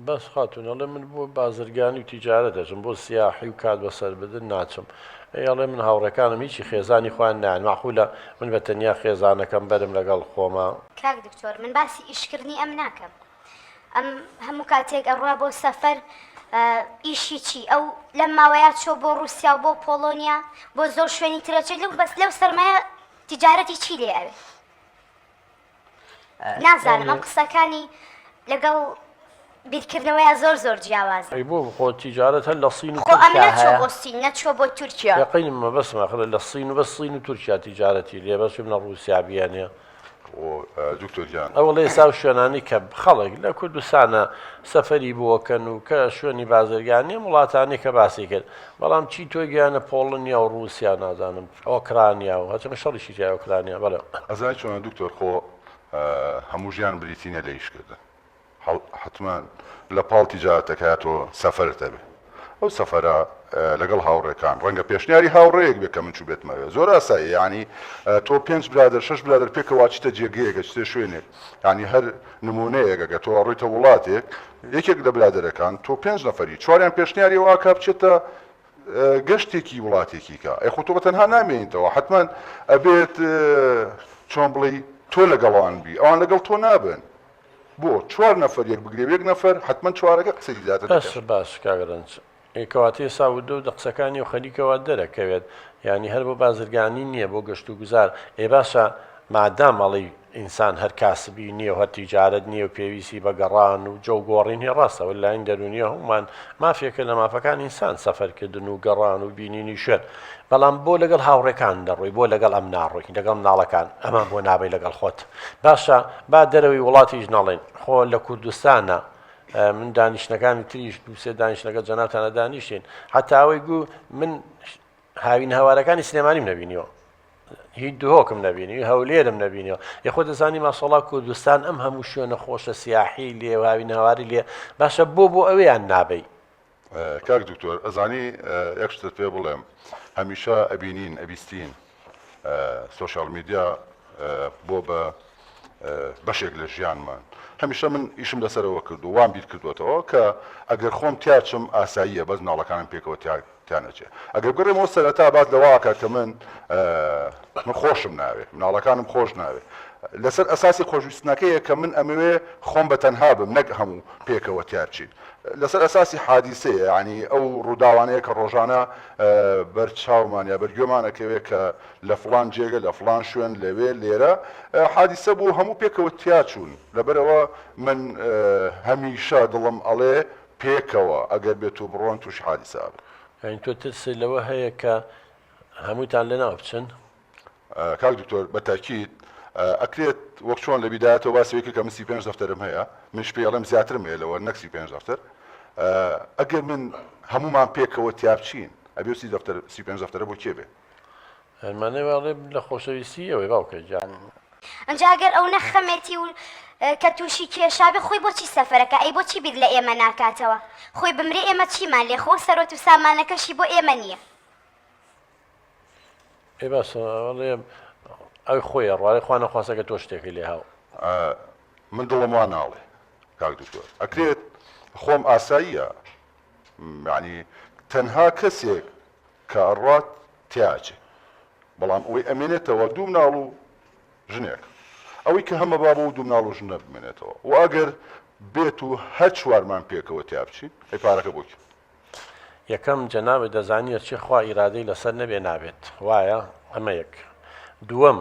بەس خاتونەڵێ من بۆ بازرگانی و تیجارە دەژم بۆ سیاحی و کات بەسەر بدن ناچم ئەڵێ من هاوڕێکانم هیچی خێزانی خۆیان نان ماخولە من بە تەنیا خێزانەکەم بەرم لەگەڵ خۆمە. کاک دکتۆر من باسی ئیشکردنی ئەم ناکەم، ئەم هەموو کاتێک ئەڕوا بۆ سەفەر ئیشی چی ئەو لەم ماوەیە چۆ بۆ رووسیا و بۆ پۆلۆنیا بۆ زۆر شوێنی ترەچێت لەو بەس لەو سەرمایە تیجارەتی چی لێ ئەوێ نازانم ئەم قسەکانی لەگەڵ بیرکردنەوەیە زۆر جیاوازە. ئەی بۆ خۆ تیجارەت هەر لە سین و خۆ ئەم نەچۆ بۆ سین نەچۆ بۆ تورکیا یەقینمە بەسمە لە سین و بە سین و تورکیا تیجارەتی لێ بەس بنە رووسیا بیانێ. دکتۆریان ئەوڵێ ئێستا شوێنانی کە خەڵک لە کوردستانە سەفەری بووەکەن و کە شوێنی بازرگانی وڵاتانی کە باسی کرد بەڵام چی تۆی گیانە پۆڵنیا و رووسیا نازانم ئۆکرانیا و هەچەمە شەڕیشی تای ئۆکرانیا بەڵێ ئەزای چۆنە دکتۆر خۆ هەموو ژیان بریتینە لە ئیشکردن حتمما لە پاڵ تیجارەتەکەاتۆ سەفەرتە بێ ئەو سەفەرە لەگەڵ هاوڕێکان ڕەنگە پێشنیاری هاوڕێیەک بێ کە من چوو بێتمەوێ زۆر ئاسایی ینی تۆ 5 برادر 6 برادر پێکەوە چیتە جێگەیەکە چتێ شوێنێک ینی هەر نمونەیەکەگە تۆ ڕۆیتە وڵاتێک یەکێک لە برادەرەکان تۆ 5 نەفەری چواریان پێشنیاری واکە بچێتە گەشتێکی وڵاتێکی کە ئەی خۆ تۆ بە تەنها نامێنیتەوە حتمما ئەبێت چۆن بڵێ تۆ لەگەڵان بی ئەوان لەگەڵ تۆ نابن بۆ 4 نەفەر یەک بگرێ یەک نەفەر حتمما چوارەکە قسەی زیاتر باش کاگەرنج کەواتەیە ساودە و دەقسەکانی و خەریکەوە دەرەکەوێت ینی هەر بۆ بازرگانی نییە بۆ گەشت و گوزار باشە مادام مەڵی ئینسان هەر کاسبی نییە و هەر تیجارەت نییە و پێویستی بە گەڕان و جە و گۆڕین هی ڕاستەوە لاین دەرونیە هەمومان مافێکە لە مافەکان ئینسان سەفەرکردن و گەڕان و بینینی شوێن بەڵام بۆ لەگەڵ هاوڕێکان دەڕۆی بۆ لەگەڵ ئەم ناڕۆی لەگەڵ مناڵەکان ئەمان بۆ نابێت لەگەڵ خۆت باشە با دەرەوەی وڵاتیش ناڵێن خۆ لە کوردستانە من دانیشتەکانی تریش دووسێ دانیشتەکە جەنابتانە دانیشتین حتاوەی گو من هاوین هەوارەکانی سلێمانیم نەبینیەوە هیچ دهۆکم نەبینی هەولێرم نەبینیەوە یخۆ دەزانی ماسەڵا کوردستان ئەم هەموو شوێنە خۆشە سیاحی لێ و هاوین هەواری لێ باشە بۆ ئەوەیان نابەی. کاک دکتۆر ئەزانی یەک شتت پێ بڵێم هەمیشە ئەبینین ئەبیستین سۆشیال میدیا بۆ بە بەشێک لە ژیانمان هەمیشە من ئیشم لەسەرەوە کردو وان بیر کردوێتەوە کە ئەگەر خۆم تیاچم ئاساییە بەس ناڵەکانم پێکەوە تیانەچێ ئەگەر بگەڕێمەوە سەرەتا بات لەواکە کە من خۆشم ناوێ مناڵەکانم خۆش ناوێ لەسەر ئەساسی خۆشویستنەکەیە کە من ئەمەوێ خۆم بە تەنها بم نەک هەموو پێکەوە تیارچین لەسەر ئەساسی حادیسەیە ینی ئەو ڕووداوانەیە کە ڕۆژانە بەرچاومان یا بەرگوێمانەکەوێت کە لە فڵان جێگە لە فڵان شوێن لەوێ لێرە حادیسە بوو هەموو پێکەوە تیاچوون لەبەرەوە من هەمیشە دڵم ئەڵێ پێکەوە ئەگەر بێت و بڕۆن تووش حادیسە بێت. یعنی تۆ ترسی لەوە هەیە کە هەمووتان لەناو بچن؟ کاک دکتۆر بەتاکید ئەکرێت وەک چۆن لە بیدایەتەوە باسیەوەی کە من 35 دەفتەرم هەیە من پێڵم زیاترم هەیە لەوە نەک 35 دەفتەر ئەگەر من هەمومان پێکەوە تیابچین ئەبێ 35 دەفتەرە بۆ کێ بێ هەرمانەوەڵێ لە خۆشەویستی ئەوەی باوکە جان ئەنجا ئەگەر ئەو نەخەمێتی و کە تووشی کێشابێ خۆی بۆچی سەفەرەکە ئەی بۆچی بیر لە ئێمە ناکاتەوە خۆی بمرێ ئێمە چیمان لێ خۆ سەرۆت و سامانەکەشی بۆ ئێمە نییە. باشڵێ ئەوی خۆی ڕواڵی خوا نەخواستەکە تۆ شتێکی لێ هاو من دڵم وان ناڵێ کاک دکتۆر ئەکرێت خۆم ئاساییە یعنی تەنها کەسێک کە ئەڕات تیاچێ بەڵام ئەوەی ئەمێنێتەوە دوو مناڵ و ژنێک ئەوەی کە هەمە بابە و دوو مناڵ و ژنە بمێنێتەوە و ئەگەر بێت و هەر چوارمان پێکەوە تیابچین ئەی پارەکە بۆکی یەکەم جەنابێت دەزانێت چی خوا ئیرادەی لەسەر نەبێ نابێت وایە ئەمە یەک دووەم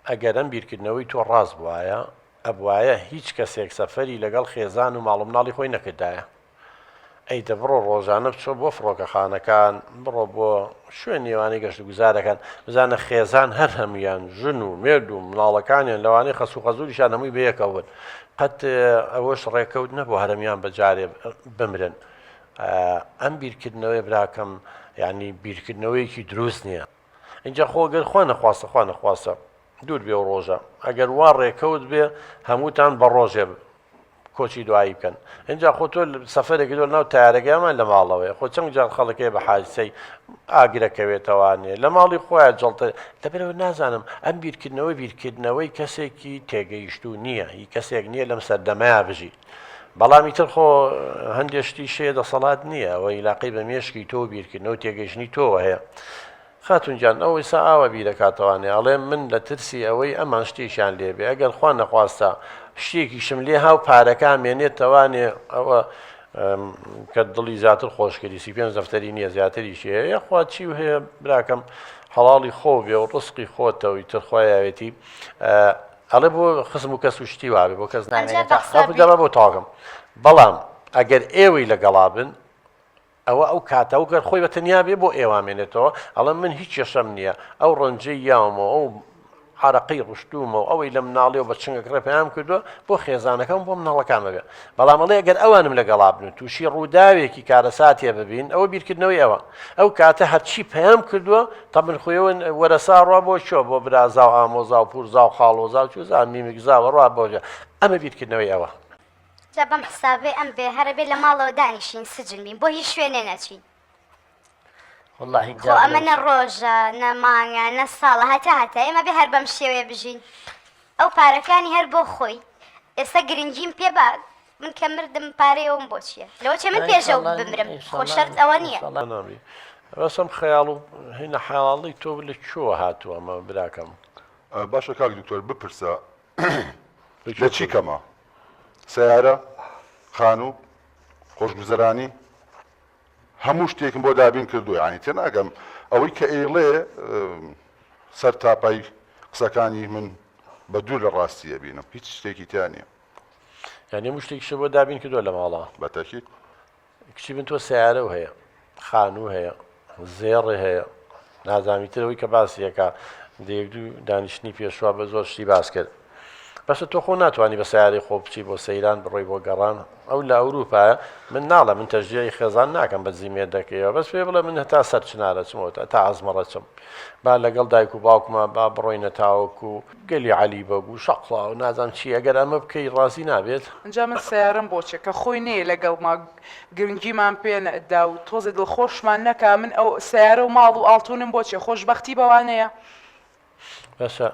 ئەگەر ئەم بیرکردنەوەی تۆ ڕاست بواە ئەبواە هیچ کەسێک سەفەری لەگەڵ خێزان و ماڵ و مناڵی خۆی نەکردایە ئەی دەبڕۆ ڕۆژانە بچۆ بۆ فڕۆکەخانەکان بڕۆ بۆ شوێن نێوانی گەشت گوزارەکان بزانە خێزان هەر هەمویان ژن و مێرد و مناڵەکانیان لەوانەی خەسوو خەزوریشان هەمووی بەیەکەون قەت ئەوەش ڕێکەوت نەبوو هەرمیان بەجارێ بمرن ئەم بیرکردنەوەی براکەم یعنی بیرکردنەوەیەکی دروست نییە اینجا خۆگەر خوا نەخواستە دوور بێ و ڕۆژە ئەگەر وا ڕێکەوت بێ هەمووتان بە ڕۆژێ کۆچی دوایی بکەن اینجا خۆ تۆ سەفەرێکی دۆ ناو تارەکەیمان لە ماڵەوەی خۆ چەند جار خەڵکەیە بە حادسەی ئاگرەکەوێتەوانێ لە ماڵی خۆیان جڵتە دەبێتەوە نازانم ئەم بیرکردنەوەی کەسێکی تێگەیشت و نییە هی کەسێک نییە لەم سەردەمەیە بژی بەڵامی تر خۆ هەندێشتی شێ دەسەڵات نییە ئەوە عیلاقەی بە مێشکی تۆ بیرکردنەوە تێگەیشتنی تۆوە هەیە خاتونجان ئەوەی سا ئاوە بیرەکاتەوانێ ئەڵێ من لە ترسی ئەوەی ئەمان شتێکیان لێبێ ئەگەر خوا نەخواستە شتێکیشم لێ هاو پارەکان مێنێتەوانێ ئەوە کە دڵی زیاتر خۆشکردی 35 دەفتەری نییە زیاتریشی هەیە یەخوا چی و هەیە براکەم هەڵاڵی خۆ بێ و ڕسقی خۆتەوەی ترخوایەوێتی ئەڵێ بۆ خزم و کەس و شتی وابێ بۆ کەس نامێنێتەوە بۆ تاگەم بەڵام ئەگەر ئێوەی لەگەڵا بن ئەوە ئەو کاتە و گەر خۆی بە تەنیا بێ بۆ ئێوامێنێتەوە ئەڵێ من هیچ یەشەم نییە ئەو ڕەنجەی یاومەوە ئەو عرەقەی ڕشتومەوە ئەوەی لە مناڵێ و بە چنگەکڕێ پێیان کردووە بۆ خێزانەکەم بۆ مناڵەکانمە بێ بەڵام ئەڵێ ئەگەر ئەوانم لەگەڵا بن و تووشی ڕووداوێکی کارەساتیە ببین ئەوە بیرکردنەوەی ئەوە ئەو کاتە هەرچی پێیان کردووە تا من خۆیەوە وەرەسا ڕوا بۆ چۆ بۆ برازا و ئامۆزا و پورزا و خاڵۆزا و چوزا میمگزاوە ڕوا بۆجە ئەمە بیرکردنەوەی ئەوە جا بەم حسابێ ئەم بێ هەرە بێ لە ماڵەوە دانیشین سجن بین بۆ هیچ شوێنێ نەچین خۆ ئەمە نە ڕۆژە نە مانگە نە ساڵە هەتا ئێمە بێ هەر بەم شێوێ بژین ئەو پارەکانی هەر بۆ خۆی ئێستا گرنگیم پێ با من کە مردم پارەی ئەوم بۆ چییە لەوە چێ من پێشەو بمرم خۆ شەرت ئەوە نییە ڕەسەم خەیاڵ و هینە حەیاڵی تۆ لە کوێوە هاتووە ئەمە براکەم باشە کاک دکتۆر بپرسە لە چی کەمە سیارە خانوو خۆشگوزەرانی هەموو شتێکم بۆ دابین کردو ینی تێ ناگەم ئەوەی کە ئێڵێ سەر تاپای قسەکانی من بە دوور لە ڕاستیە بینم هیچ شتێکی تیانە یعنی هەموو شتێکیشە بۆ دابین کردووە لە ماڵە بەتەکیت کچی بن تۆ سیارە و هەیە خانوو هەیە زێڕێ هەیە نازامیترەوەی کە باسیەکە دەیەک دوو دانیشتنی پێشوا بە زۆر شتی باس کرد بەشە تۆ خۆ ناتوانانی بە سیارەی خۆ بچی بۆ سەیران بڕۆی بۆ گەڕان ئەو لە ئەوروپایە من ناڵە من تەژیری خێزان ناکەم بە زیمێر دەکەیەوە بەس پێ بڵێ من هەتا سەر چنارە چمەوە تا ئازمەڕە چم با لەگەڵ دایک و باوکمە با بڕۆینە تاوەکو گەلی عەلی بەگو شەقڵا و نازانم چی ئەگەر ئەمە بکەی ڕازی نابێت ئەنجا من سیارم بۆچێ کە خۆی نەیە لەگەڵ ما گرنگیمان پێ نەدا و تۆزێ دڵخۆشمان نەکا من ئەو سیارە و ماڵ و ئاڵتونم بۆچێ خۆشبەختی بەوانەیە بەشە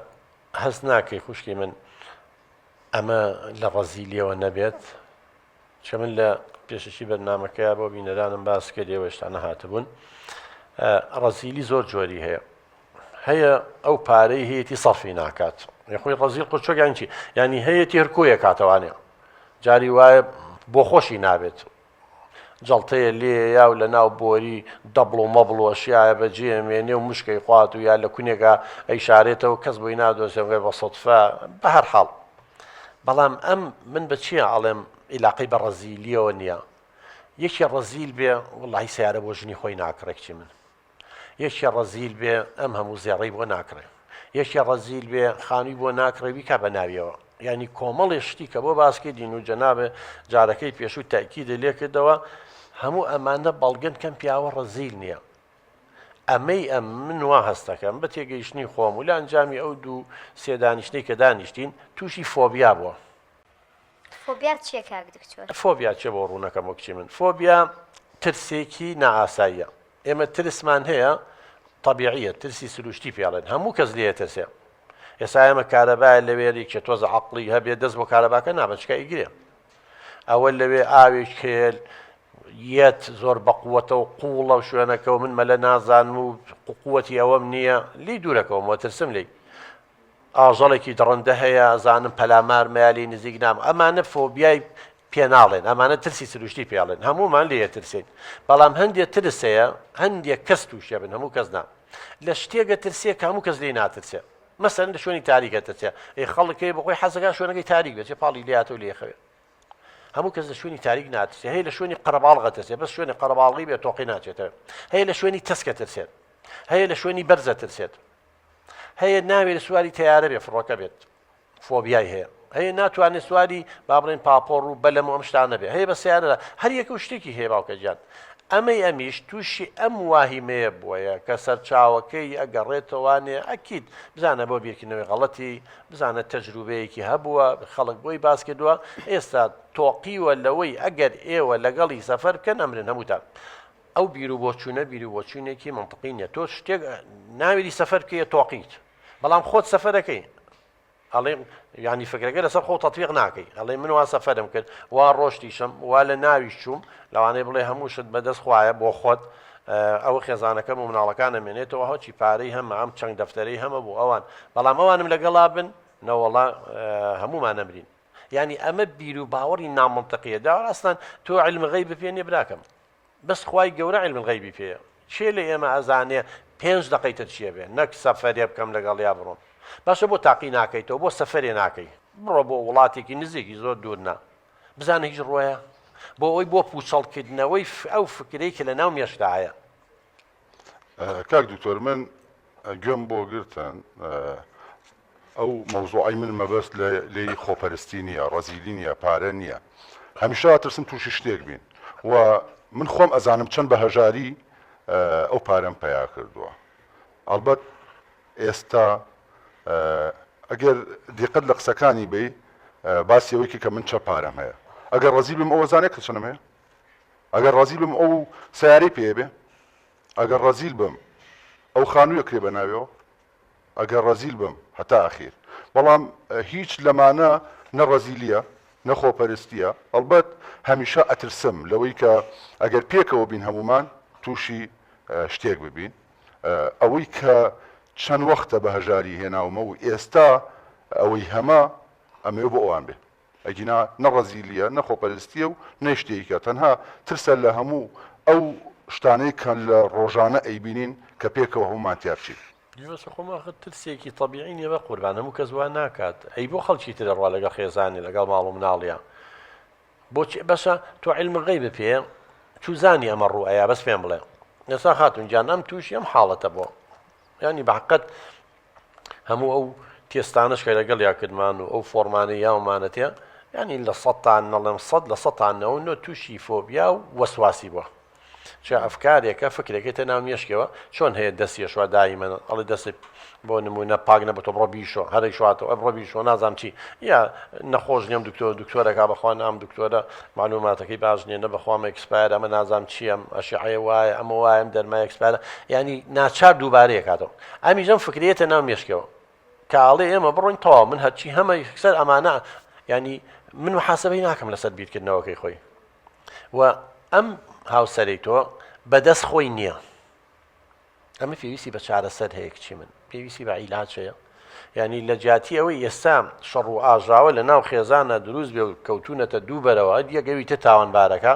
هەست ناکەی خوشکی من ئەمە لە ڕەزیلیەوە نەبێت چە من لە پێششی بەرنامەکەیە بۆ بینەرانم باس کردی ئێشتانە هاتبوون ڕەزیلی زۆر جۆری هەیە ئەو پارەی هەیەی سەرفی ناکات خۆی ڕەزیل قوچۆگیان چی ینی هەیەی هەرکۆیە کاتەوانێ جاری وایە بۆ خۆشی نابێت جەڵتەیە لێ یا و لە ناو بۆری دەبڵ و مەبڵ و ئەشیایە بەجێ مێنێ و مشکەی خوات و یا لە کونێکە ئەی شارێتەوە کەس بۆی نادۆزێ بە سەدفە بە هەر حاڵ بەڵام ئەم من بە چییە ئەڵێم عیلاقەی بە ڕەزیلیەوە نییە یەکی ڕەزیل بێ وڵی سیارە بۆ ژنی خۆی ناکڕێکچی من یەکی ڕەزیل بێ ئەم هەموو زێڕەی بۆ ناکڕێ یەکی ڕەزیل بێ خانووی بۆ ناکڕێوی کا بە ناویەوە ینی کۆمەڵی شتی کە بۆ باسکردین و جەنابێ جارەکەی پێشوو تاکیدە لێ کردەوە هەموو ئەمانە بەڵگن کەم پیاوە ڕەزیل نییە ئەمەی ئەم من وا هەستەکەم بە تێگەیشتنی خۆم و لە ئەنجامی ئەو دوو سێ دانیشتەی کە دانیشتین تووشی فۆبیا بووە فۆبیا چییە کاک دکتۆر فۆبیا چێ بۆ ڕوونەکەم وەکچی من فۆبیا ترسێکی نائاساییە ئێمە ترسمان هەیە طبیعیە ترسی سروشتی پێڵێن هەموو کەس لێ ترسێ ئێستا ئێمە کارەبایە لەوێری کە تۆزە عەقڵی هەبێ دەست بۆ کارەباکە نابێت چکە ئیگرێ ئەوە لەوێ ئاوێک کێل یەت زۆر بەقووەتە و قوڵە و شوێنەکە و من مەلە نازانم و قووەتی ئەوەم نییە لی دوورەکەەوە ترسم لی ئاژەڵێکی دڕندە هەیە زانم پەلامار مالی نزیک نام ئەمانە فۆبیای پێناڵێن ئەمانە ترسی سروشتی پێڵێن هەمومان لێ ترسین بەڵام هەندێک ترسەیە هەندێک کەس تووشە بن هەموو کەس نا لە شتێگە ترسێک هەموو کەس لێ ناترسێ مەسەن لە شوێنی تاریکە ترسێ ئەی خەڵکی بخۆی حەزەکە شوێنەکەی تاریک بێت پاڵی لێهاتەوە لێخەوێت هەموو کەس لە شوێنی تاریک ناترسێ هەیە لە شوێنی قەرەباڵغە ترسێ بەس شوێنی قەرەباڵغی بێت تۆقی ناچێتەوە هەیە لە شوێنی تەسکە ترسێت هەیە لە شوێنی بەرزە ترسێت هەیە ناوێت سواری تیارە بێ فڕۆکە بێت فۆبیای هەیە ناتوانێت سواری با بڵێن پاپۆڕ و بەلەم و ئەم شتانە بێ هەیە بە سیارەدا هەر یەکە و شتێکی هەیە باوکە گیان ئەمیش تووشی ئەم واهیمەیە بووە کە سەرچاوەکەی ئەگەڕێتەوانێ ئەکید بزانە بۆ بیرکردنەوەی غەڵەتی بزانە تەجروبەیەکی هەبووە خەڵک بۆی باس کردووە ئێستا تۆقیوە لەوەی ئەگەر ئێوە لەگەڵی سەفەر بکەن ئەمرن هەمووتان ئەو بیر و بۆچوونە بیر و بۆچوونێکی منطقی نیە تۆ شتێک ناوێری سەفەر بکەیە تۆقیت بەڵام خۆت سەفەرەکەی ئەڵێ ینی فکرەکە لەسەر خۆ تەطبیق ناکەی ئەڵێ من وا سەفەرم کرد وا ڕۆشتیشم وا لە ناویش چووم لەوانەیە بڵێ هەمووشت بەدەست خوایە بۆ خۆت ئەوە خێزانەکەم و مناڵەکان ئەمێنێتەوە هەچی پارەی هەمە ئەم چەند دەفتەرەی هەمە بوو ئەوان بەڵام ئەوانم لەگەڵا بن نەوەڵا هەمومان نەمرین یعنی ئەمە بیر و باوەڕی نامەنتەقیە داوەڕاستان تۆ علم غەیب بپێنێ براکەم بەس خوای گەورە علم غەیبی پێیە چێ لە ئێمە ئەزانێ 5 دقەیتر چیە بێ نەک سەفەرێ بکەم لەگەڵیا بڕۆم باشە بۆ تاقی ناکەیتەوە بۆ سەفەرێ ناکەی بڕۆ بۆ وڵاتێکی نزیکی زۆر دوورنا بزانە هیچ ڕۆیە بۆ ئەوی بۆ پوچەڵکردنەوەی ئەو فکرەی کە لە ناو مێشتایە کاک دکتۆر من گوێم بۆ گرتن ئەو مەوزوعی من مەبەست لێی خۆپەرستی نییە ڕەزیلی نییە پارە نییە هەمیشە ترسم تووشی شتێک بین و من خۆم ئەزانم چەند بە هەژاری ئەو پارەم پیا کردووە ئەلبەت ئێستا ئەگەر دیقەت لە قسەکانی بی باسی ئەوەیەکی کە من چە پارەم هەیە ئەگەر ڕەزیل بم ئەوە زانێت کە چەندم هەیە ئەگەر ڕەزیل بم ئەو سیارەی پێ بێ ئەگەر ڕەزیل بم ئەو خانوویە کرێ بە ناوێەوە ئەگەر ڕەزیل بم هەتا ئەخیر بەڵام هیچ لەمانە نە ڕەزیلیە نە خۆپەرستیە ئەلبەت هەمیشە ئەترسم لەوەی کە ئەگەر پێکەوە بین هەمومان تووشی شتێک ببین ئەوەی کە چەند وەختە بە هەژاری هێناومە و ئێستا ئەوەی هەمە ئەمێ بۆ ئەوان بێ ئەگینا نە ڕەزیلیە نە خۆپەرستیە و نە شتێکە تەنها ترسە لە هەموو ئەو شتانەی کە لە ڕۆژانە ئەیبینین کە پێکەوە هەمومان تیا بچین دیوەسە خۆمە ترسێکی طبیعی نیە بە قوربان هەموو کەس وان ناکات ئەی بۆ خەڵکی ترە ڕوا لەگەڵ خێزانی لەگەڵ ماڵ و مناڵیان بۆچی بەشە تۆ علم غەیب پێ چوزانی ئەمە ڕوئەیە بەس پێم بڵێ ئێستا خاتون جان ئەم تووشی ئەم حاڵەتە بۆ ینی بەحقەت هەموو ئەو تێستانش کە لەگەڵ یاکردمان و ئەو فۆرمانەی یاومانەتێ ینی لە سەدتان نەڵێم سەد لە سەدتانەوە نۆ تووشی فۆبیا و وەسواسی بووە چه ئەفکارێکە فکرێکێتە ناو مێشکەوە چۆن هەیە دەستی شووا دایمەن ئەڵێ دەستی بۆ نمونە پاک نەبێت تۆ بڕۆ بیشۆ هەرەی شواتەوە ئە بڕۆ بیشۆ نازانم چی یا نەخۆش نیم دکتۆرەکە بەخوا نام دکتۆرە معلوماتەکەی باش نیە نە بەخوامە ئەکسپایر ئەمە نازانم چیم ئەشعەیە وایە ئەمە وایە ئەم دەرمای ئەکسپایرە ینی ناچار دووبارەیە کاتەوە ئەمیژەم فکرێتە ناو مێشکەوە کاڵێ ئێمە بڕۆین تەواو من هەرچی هەمە یەکسەر ئەمانە ینی من محاسبەی ناکەم لەسەر بیرکردنەوەکەی خۆی و ئەم هاوسەرەی تۆ بەدەست خۆی نییە ئەمە پێویستی بە چارەسەر هەیە کچی من پێویستی بە عیلاج هەیە ینی لە جیاتی ئەوەی ئێستا شەڕ و ئاژاوە لە ناو خێزانە دروست بێ و کەوتونەتە دووبەرەوە دیەگەویتە تاوانبارەکە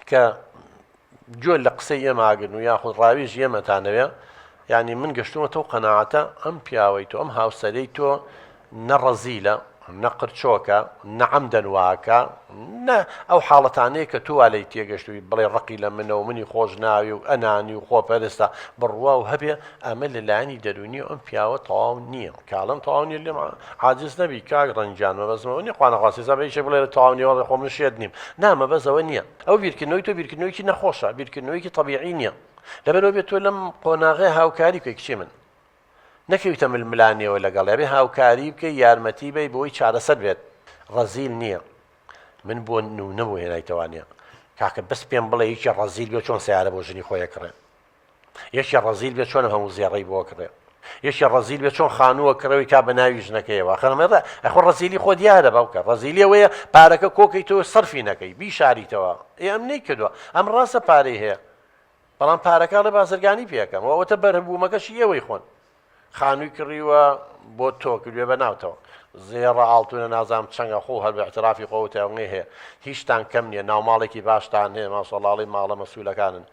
کە جۆل لە قسەی ئێماگرن و یاخود ڕاویش ئێمەتانەوێ ینی من گەشتومەتەوە قەناعەتە ئەم پیاوەی تۆ ئەم هاوسەرەی تۆ نە ڕەزیلە نە قرچۆکە نە عەمدەن واکە نە ئەو حاڵەتانەیە کە تۆ لەی تێگەشتووی بڵێ ڕقی لە منەوە منی خۆش ناوی و ئەنانی و خۆپەرستە بڕوا و هەبێ ئەمە لەلایەنی دەرونی و ئەم پیاوە تەواو نییە کاڵم تەواو نیە لێم عاجز نەبی کاک ڕەنجان مەبەزمەوە نیە خوانەخواسی زەبەیشە بڵێ تەواو نیوە خۆ من شێت نیم نامە بەزەوە نییە ئەو بیرکردنەوەی تۆ بیرکردنەوەیکی نەخۆشە بیرکردنەوەیکی طبیعی نییە لەبەرەوە بێت تۆ لەم قۆناغەیە هاوکاری بکەی کچی من نەکەویتە ململانیەوە لەگەڵ بێ هاوکاری بکە یارمەتی بی بۆی چارەسەر بێت ڕەزیل نییە من بۆ نەبوو هێنایتەوانە کاکە بەس پێم بڵێ یەکی ڕەزیل بێ چۆن سیارە بۆ ژنی خۆیە کڕێ یەکی ڕەزیل بێ چۆن هەموو زێڕەی بۆ کڕێ یەکی ڕەزیل بێ چۆن خانووە کڕەوەی کا بە ناوی ژنەکەیەوە خەرمەدا ئەخۆ ڕەزیلی خۆ دیارە باوکە ڕەزیلی ئەوەیە پارەکە کۆکەی تۆ سەرفی نەکەی بیشاریتەوە ئەم نەیکردووە ئەم ڕاستە پارەی هەیە بەڵام پارەکە لە بازرگانی پێەکەم ئەوەتە بەرهەبوومەکەشی ئێوەی خۆن خانووی کڕیوە بۆ تۆ کردوێ بە ناوتەوە زێڕە ئاڵتونە نازام چەنگە خۆ هەر بە اعترافی خۆتەوەی هەیە هیچتان کەم نییە ناوماڵێکی باشتان هەیە ماشەڵڵاڵی ماڵە مەسوولەکانن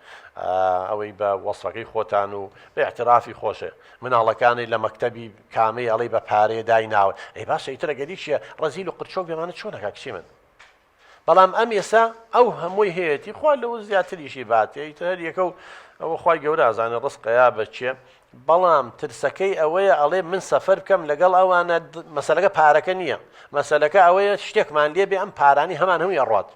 ئەوەی بە وەسفەکەی خۆتان و بە اعترافی خۆشێ مناڵەکانی لە مەکتەبی کامەی ئەڵەی بە پارەیە دایناوە ئەی باشە ئیترە گەریشیە ڕەزیل و قرچۆک بێمانە چۆنەکە کچی من بەڵام ئەم ئێستا ئەو هەمووی هەیەی خوا لەوە زیاتریشی باتێ هەر یەکە و ئەوە خوای گەورە ئازانە ڕستقەیە بەچێ بەڵام ترسەکەی ئەوەیە ئەڵێ من سەفەر بکەم لەگەڵ ئەوانە مەسەلەکە پارەکە نییە مەسەلەکە ئەوەیە شتێکمان لێ بێ ئەم پارانی هەمان هەمووی ئەڕات